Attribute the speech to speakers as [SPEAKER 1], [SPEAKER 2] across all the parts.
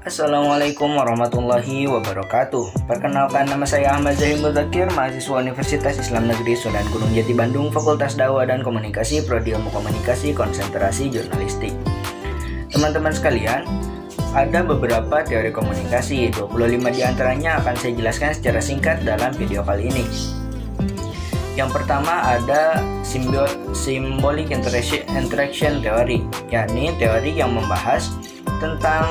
[SPEAKER 1] Assalamualaikum warahmatullahi wabarakatuh. Perkenalkan, nama saya Ahmad Zahim Mudzakkir, mahasiswa Universitas Islam Negeri Sunan Gunung Jati Bandung, Fakultas Dakwah dan Komunikasi, Prodi Ilmu Komunikasi, Konsentrasi Jurnalistik. Teman-teman sekalian, ada beberapa teori komunikasi, 25 diantaranya akan saya jelaskan secara singkat dalam video kali ini. Yang pertama ada symbolic interaction theory, yakni teori yang membahas tentang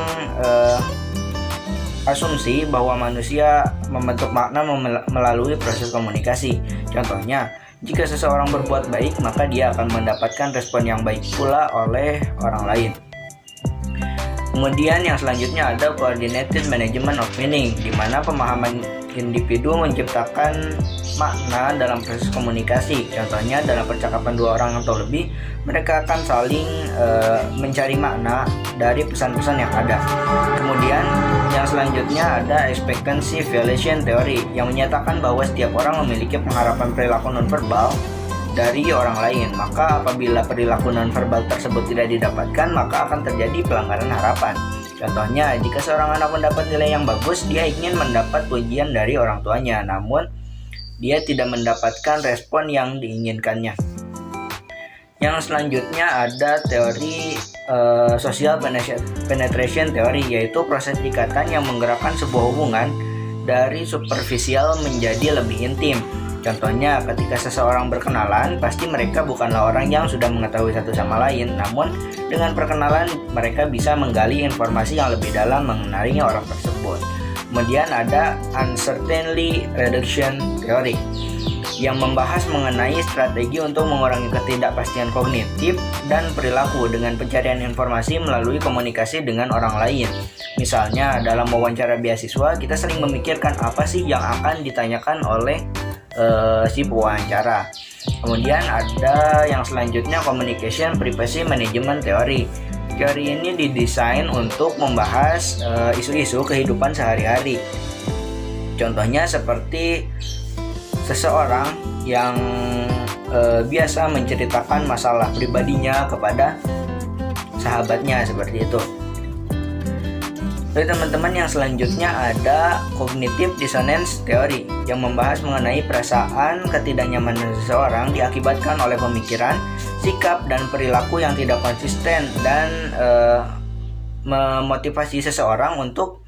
[SPEAKER 1] asumsi bahwa manusia membentuk makna melalui proses komunikasi. Contohnya, jika seseorang berbuat baik, maka dia akan mendapatkan respon yang baik pula oleh orang lain. Kemudian yang selanjutnya ada coordinated management of meaning, di mana pemahaman individu menciptakan makna dalam proses komunikasi. Contohnya dalam percakapan dua orang atau lebih, mereka akan saling mencari makna dari pesan-pesan yang ada. Kemudian yang selanjutnya ada expectancy violation theory, yang menyatakan bahwa setiap orang memiliki pengharapan perilaku nonverbal dari orang lain. Maka apabila perilaku nonverbal tersebut tidak didapatkan, maka akan terjadi pelanggaran harapan. Contohnya, jika seorang anak mendapat nilai yang bagus, dia ingin mendapat pujian dari orang tuanya, namun dia tidak mendapatkan respon yang diinginkannya. Yang selanjutnya ada teori social penetration theory, yaitu proses ikatan yang menggerakkan sebuah hubungan dari superficial menjadi lebih intim. Contohnya, ketika seseorang berkenalan, pasti mereka bukanlah orang yang sudah mengetahui satu sama lain, namun dengan perkenalan mereka bisa menggali informasi yang lebih dalam mengenai orang tersebut. Kemudian ada uncertainty reduction theory, yang membahas mengenai strategi untuk mengurangi ketidakpastian kognitif dan perilaku dengan pencarian informasi melalui komunikasi dengan orang lain. Misalnya, dalam wawancara beasiswa, kita sering memikirkan apa sih yang akan ditanyakan oleh si pewawancara. Kemudian ada yang selanjutnya communication privacy management theory. Teori ini didesain untuk membahas isu-isu kehidupan sehari-hari. Contohnya seperti seseorang yang biasa menceritakan masalah pribadinya kepada sahabatnya, seperti itu. Oke teman-teman, yang selanjutnya ada cognitive dissonance theory, yang membahas mengenai perasaan ketidaknyamanan seseorang diakibatkan oleh pemikiran, sikap, dan perilaku yang tidak konsisten dan memotivasi seseorang untuk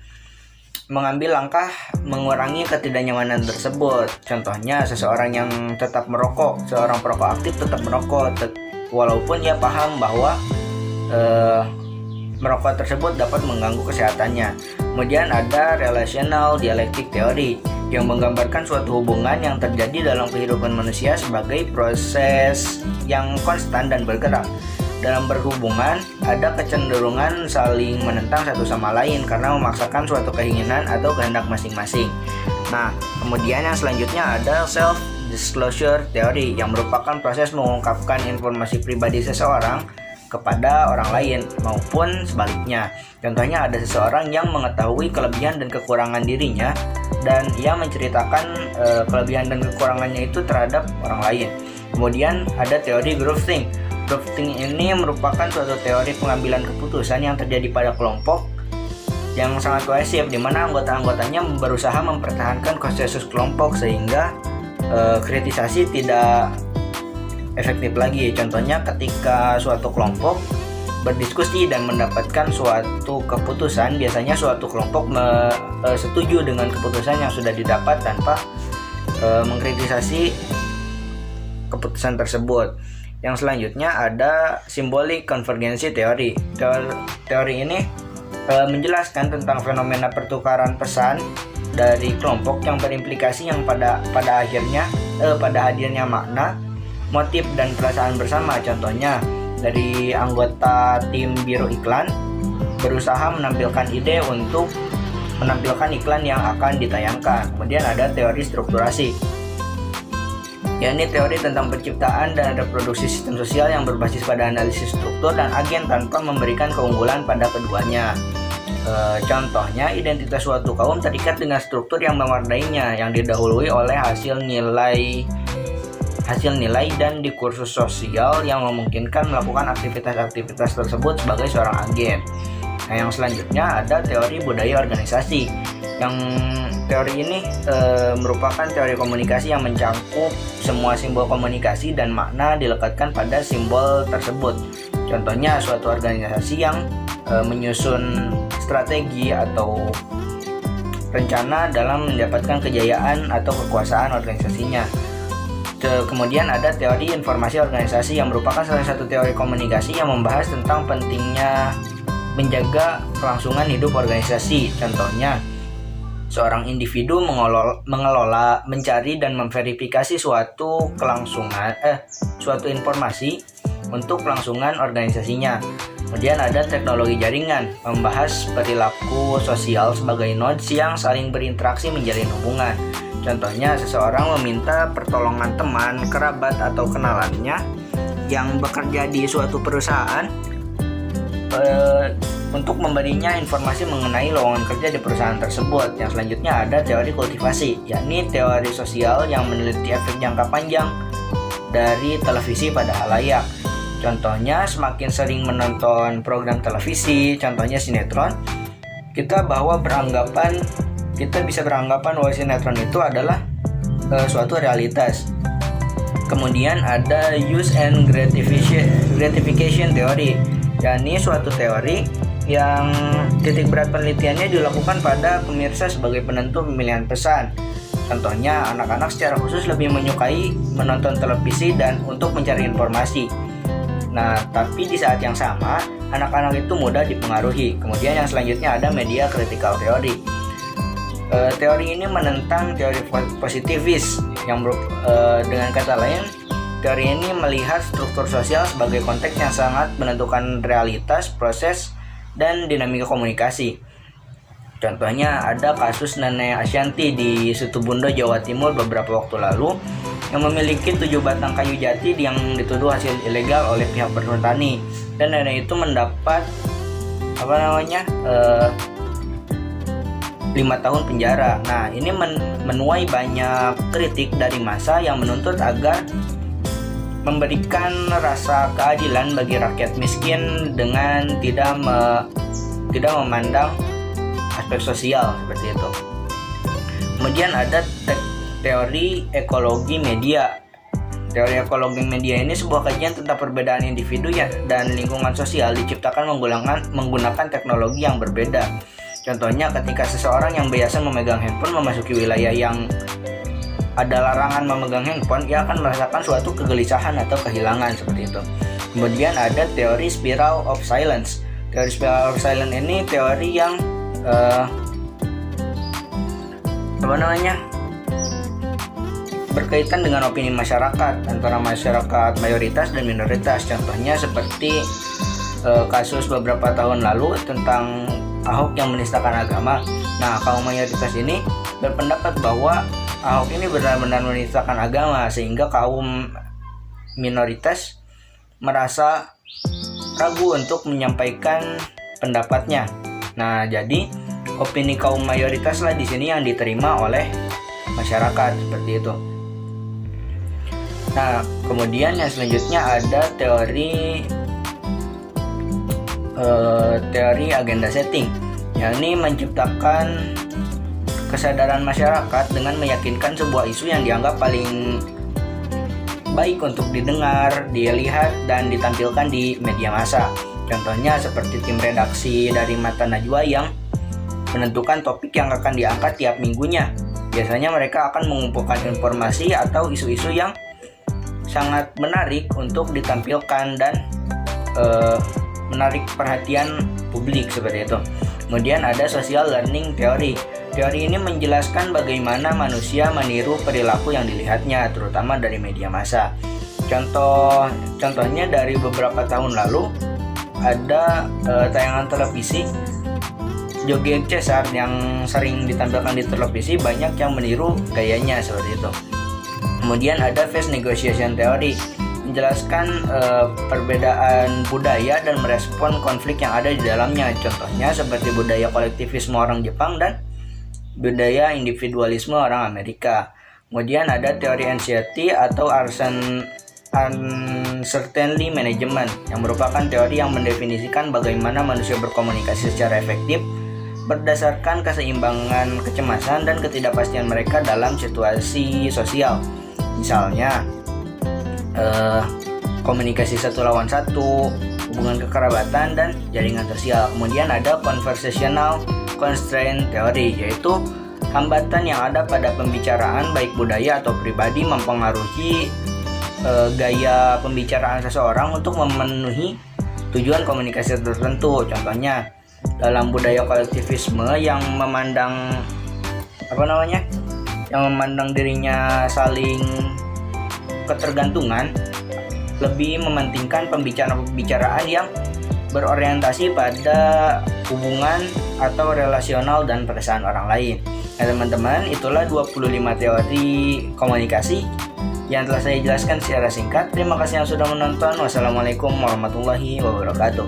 [SPEAKER 1] mengambil langkah mengurangi ketidaknyamanan tersebut. Contohnya, seseorang yang tetap merokok, seorang perokok aktif tetap merokok walaupun ia paham bahwa merokok tersebut dapat mengganggu kesehatannya. Kemudian ada relational dialectic theory, yang menggambarkan suatu hubungan yang terjadi dalam kehidupan manusia sebagai proses yang konstan dan bergerak. Dalam berhubungan, ada kecenderungan saling menentang satu sama lain karena memaksakan suatu keinginan atau kehendak masing-masing. Nah, kemudian yang selanjutnya ada self-disclosure theory, yang merupakan proses mengungkapkan informasi pribadi seseorang kepada orang lain maupun sebaliknya. Contohnya, ada seseorang yang mengetahui kelebihan dan kekurangan dirinya dan ia menceritakan kelebihan dan kekurangannya itu terhadap orang lain. Kemudian ada teori groupthink. Groupthink ini merupakan suatu teori pengambilan keputusan yang terjadi pada kelompok yang sangat kohesif, di mana anggota-anggotanya berusaha mempertahankan konsensus kelompok sehingga kritisasi tidak efektif lagi. Contohnya, ketika suatu kelompok berdiskusi dan mendapatkan suatu keputusan, biasanya suatu kelompok setuju dengan keputusan yang sudah didapat tanpa mengkritisasi keputusan tersebut. Yang selanjutnya ada symbolic convergency theory. Teori ini menjelaskan tentang fenomena pertukaran pesan dari kelompok yang berimplikasi yang pada hadirnya makna, motif, dan perasaan bersama. Contohnya, dari anggota tim biro iklan berusaha menampilkan ide untuk menampilkan iklan yang akan ditayangkan. Kemudian ada teori strukturasi, yakni teori tentang penciptaan dan reproduksi sistem sosial yang berbasis pada analisis struktur dan agen tanpa memberikan keunggulan pada keduanya. Contohnya, identitas suatu kaum terikat dengan struktur yang mewarnainya, yang didahului oleh hasil nilai dan diskursus sosial yang memungkinkan melakukan aktivitas-aktivitas tersebut sebagai seorang agen. Nah, yang selanjutnya ada teori budaya organisasi. Yang teori ini merupakan teori komunikasi yang mencakup semua simbol komunikasi dan makna dilekatkan pada simbol tersebut. Contohnya suatu organisasi yang menyusun strategi atau rencana dalam mendapatkan kejayaan atau kekuasaan organisasinya. Kemudian ada teori informasi organisasi yang merupakan salah satu teori komunikasi yang membahas tentang pentingnya menjaga kelangsungan hidup organisasi. Contohnya, seorang individu mengelola, mencari dan memverifikasi suatu informasi untuk kelangsungan organisasinya. Kemudian ada teknologi jaringan, membahas perilaku sosial sebagai nodes yang saling berinteraksi menjalin hubungan. Contohnya, seseorang meminta pertolongan teman, kerabat, atau kenalannya yang bekerja di suatu perusahaan untuk memberinya informasi mengenai lowongan kerja di perusahaan tersebut. Yang selanjutnya ada teori kultivasi, yakni teori sosial yang meneliti efek jangka panjang dari televisi pada halayak. Contohnya, semakin sering menonton program televisi, contohnya sinetron, kita bisa beranggapan bahwa sinetron itu adalah suatu realitas. Kemudian ada use and gratification theory, yakni suatu teori yang titik berat penelitiannya dilakukan pada pemirsa sebagai penentu pemilihan pesan. Contohnya, anak-anak secara khusus lebih menyukai menonton televisi dan untuk mencari informasi. Nah, tapi di saat yang sama, anak-anak itu mudah dipengaruhi. Kemudian yang selanjutnya ada media critical theory. Teori ini menentang teori positivis, yang dengan kata lain, teori ini melihat struktur sosial sebagai konteks yang sangat menentukan realitas, proses, dan dinamika komunikasi. Contohnya ada kasus Nenek Ashanti di Situbondo, Jawa Timur beberapa waktu lalu yang memiliki 7 batang kayu jati yang dituduh hasil ilegal oleh pihak perhutani, dan nenek itu mendapat 5 tahun penjara. Nah, ini menuai banyak kritik dari massa yang menuntut agar memberikan rasa keadilan bagi rakyat miskin dengan tidak memandang aspek sosial seperti itu. Kemudian ada teori ekologi media. Teori ekologi media ini sebuah kajian tentang perbedaan individu dan lingkungan sosial diciptakan menggunakan teknologi yang berbeda. Contohnya, ketika seseorang yang biasa memegang handphone memasuki wilayah yang ada larangan memegang handphone, ia akan merasakan suatu kegelisahan atau kehilangan seperti itu. Kemudian ada teori spiral of silence. Teori spiral of silence ini teori yang berkaitan dengan opini masyarakat antara masyarakat mayoritas dan minoritas. Contohnya seperti kasus beberapa tahun lalu tentang Ahok yang menistakan agama. Nah, kaum mayoritas ini berpendapat bahwa Ahok ini benar-benar menistakan agama, sehingga kaum minoritas merasa ragu untuk menyampaikan pendapatnya. Nah, jadi opini kaum mayoritas lah di sini yang diterima oleh masyarakat seperti itu. Nah, kemudian yang selanjutnya ada teori agenda setting, yakni menciptakan kesadaran masyarakat dengan meyakinkan sebuah isu yang dianggap paling baik untuk didengar, dilihat, dan ditampilkan di media massa. Contohnya seperti tim redaksi dari Mata Najwa yang menentukan topik yang akan diangkat tiap minggunya. Biasanya mereka akan mengumpulkan informasi atau isu-isu yang sangat menarik untuk ditampilkan dan menarik perhatian publik seperti itu. Kemudian ada social learning theory. Teori ini menjelaskan bagaimana manusia meniru perilaku yang dilihatnya, terutama dari media massa. Contohnya dari beberapa tahun lalu ada tayangan televisi joget Cesar yang sering ditampilkan di televisi, banyak yang meniru gayanya seperti itu. Kemudian ada face negotiation theory, menjelaskan perbedaan budaya dan merespon konflik yang ada di dalamnya. Contohnya seperti budaya kolektivisme orang Jepang dan budaya individualisme orang Amerika. Kemudian ada teori anxiety atau Uncertainty Management, yang merupakan teori yang mendefinisikan bagaimana manusia berkomunikasi secara efektif berdasarkan keseimbangan kecemasan dan ketidakpastian mereka dalam situasi sosial. Misalnya, komunikasi satu lawan satu, hubungan kekerabatan, dan jaringan sosial. Kemudian ada Conversational Constraint Theory, yaitu hambatan yang ada pada pembicaraan baik budaya atau pribadi mempengaruhi gaya pembicaraan seseorang untuk memenuhi tujuan komunikasi tertentu. Contohnya, dalam budaya kolektivisme yang memandang dirinya saling ketergantungan, lebih mementingkan pembicaraan yang berorientasi pada hubungan atau relasional dan perasaan orang lain. Nah teman-teman, itulah 25 teori komunikasi yang telah saya jelaskan secara singkat. Terima kasih yang sudah menonton. Wassalamualaikum warahmatullahi wabarakatuh.